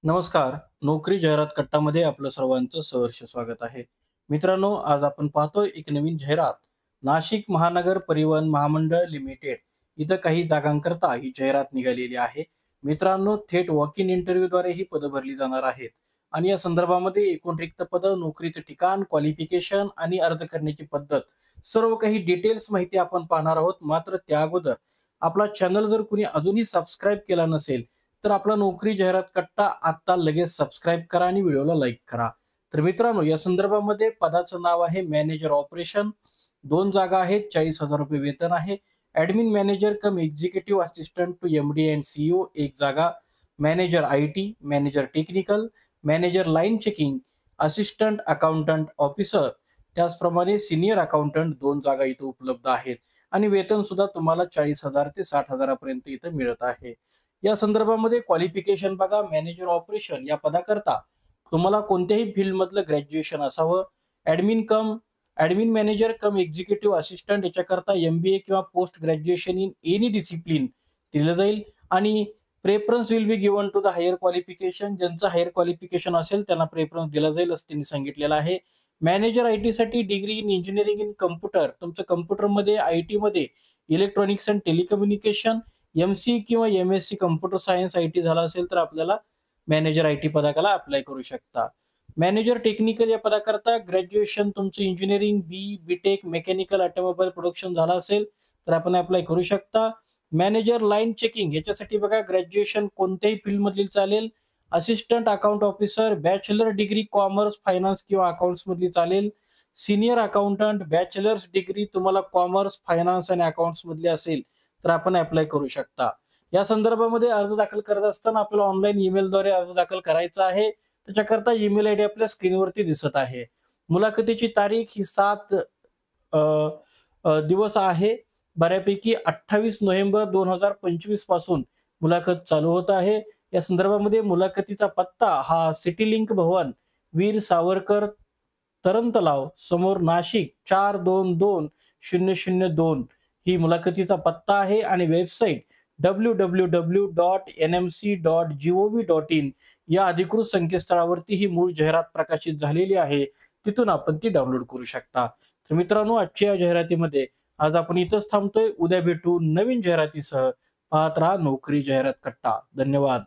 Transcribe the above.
नमस्कार. नोकरी जाहिरात कट्टामध्ये आपलं सर्वांचं सहर्ष स्वागत आहे. मित्रांनो, आज आपण पाहतोय एक नवीन जाहिरात. नाशिक महानगर परिवहन महामंडळ लिमिटेड इथं काही जागांकरता ही जाहिरात निघालेली आहे. मित्रांनो, थेट वॉक इन इंटरव्ह्यूद्वारे ही पदं भरली जाणार आहेत आणि या संदर्भामध्ये एकूण रिक्त पदं, नोकरीचं ठिकाण, क्वालिफिकेशन आणि अर्ज करण्याची पद्धत सर्व काही डिटेल्स माहिती आपण पाहणार आहोत. मात्र त्या अगोदर आपला चॅनल जर कुणी अजूनही सबस्क्राईब केला नसेल, तर आपला नोकरी जाहिरात कट्टा आता लगेच सबस्क्राईब करा आणि व्हिडिओला लाईक करा. तर मित्रांनो, या संदर्भामध्ये पदाचं नाव आहे मॅनेजर ऑपरेशन. 2 जागा आहेत. 40,000 रुपये वेतन आहे. Admin manager cum executive assistant to MD and CEO 1 जागा. Manager IT, manager technical, manager line checking, assistant accountant officer, त्याचप्रमाणे सिनियर अकाउंटंट 2 जागा इथं उपलब्ध आहेत आणि वेतन सुद्धा तुम्हाला 40,000 ते 60,000 पर्यंत इथं मिळत आहे. या संदर्भामध्ये क्वालिफिकेशन बघा. मॅनेजर ऑपरेशन या पदाकरता तुम्हाला कोणत्याही फील्डमधलं ग्रॅज्युएशन असावं. Admin manager cum executive assistant याच्याकरता एम-बी-ए किंवा post graduation in any discipline दिलं जाईल आणि preference will be given to the higher qualification. ज्यांचं हायर क्वालिफिकेशन असेल त्यांना प्रेफरन्स दिला जाईल असं त्यांनी सांगितलेलं आहे. मॅनेजर आय-टी साठी degree in engineering in computer, तुमचं कम्प्युटरमध्ये आय-टी मध्ये इलेक्ट्रॉनिक्स अँड टेलिकम्युनिकेशन, एम-सी किंवा एम-एस-सी कम्प्युटर सायन्स आय-टी झाला असेल तर आपल्याला मॅनेजर आय-टी पदाला अप्लाय करू शकता. मॅनेजर टेक्निकल या पदाकरता ग्रॅज्युएशन तुमचं engineering B.Tech mechanical automobile production झाला असेल तर आपण अप्लाय करू शकता. मॅनेजर लाईन चेकिंग याच्यासाठी बघा, ग्रॅज्युएशन कोणत्याही फील्डमधील चालेल. Assistant account officer bachelor degree commerce, finance किंवा अकाउंट्स मधली चालेल. सिनियर अकाउंटंट बॅचलर्स डिग्री तुम्हाला कॉमर्स, फायनान्स आणि अकाउंट्स मधली असेल तर आपण अप्लाय करू शकता. या संदर्भामध्ये अर्ज दाखल करत असताना आपल्याला ऑनलाईन ईमेलद्वारे अर्ज दाखल करायचा आहे. त्याच्याकरता ईमेल आयडी आपल्या स्क्रीनवरती दिसत आहे. मुलाखतीची तारीख ही 7 दिवस आहे. बऱ्यापैकी 28 नोव्हेंबर 2025 पासून मुलाखत चालू होत आहे. या संदर्भामध्ये मुलाखतीचा पत्ता हा सिटी लिंक भवन, वीर सावरकर तरण तलाव समोर, नाशिक 422002 ही मुलाखतीचा पत्ता आहे आणि वेबसाईट www.nmc.gov.in या अधिकृत संकेतस्थळावरती ही मूळ जाहिरात प्रकाशित झालेली आहे. तिथून आपण ती डाउनलोड करू शकता. तर मित्रांनो, आजच्या या जाहिरातीमध्ये आज आपण इथंच थांबतोय. उद्या भेटू नवीन जाहिरातीसह. पाहत राहा नोकरी जाहिरात कट्टा. धन्यवाद.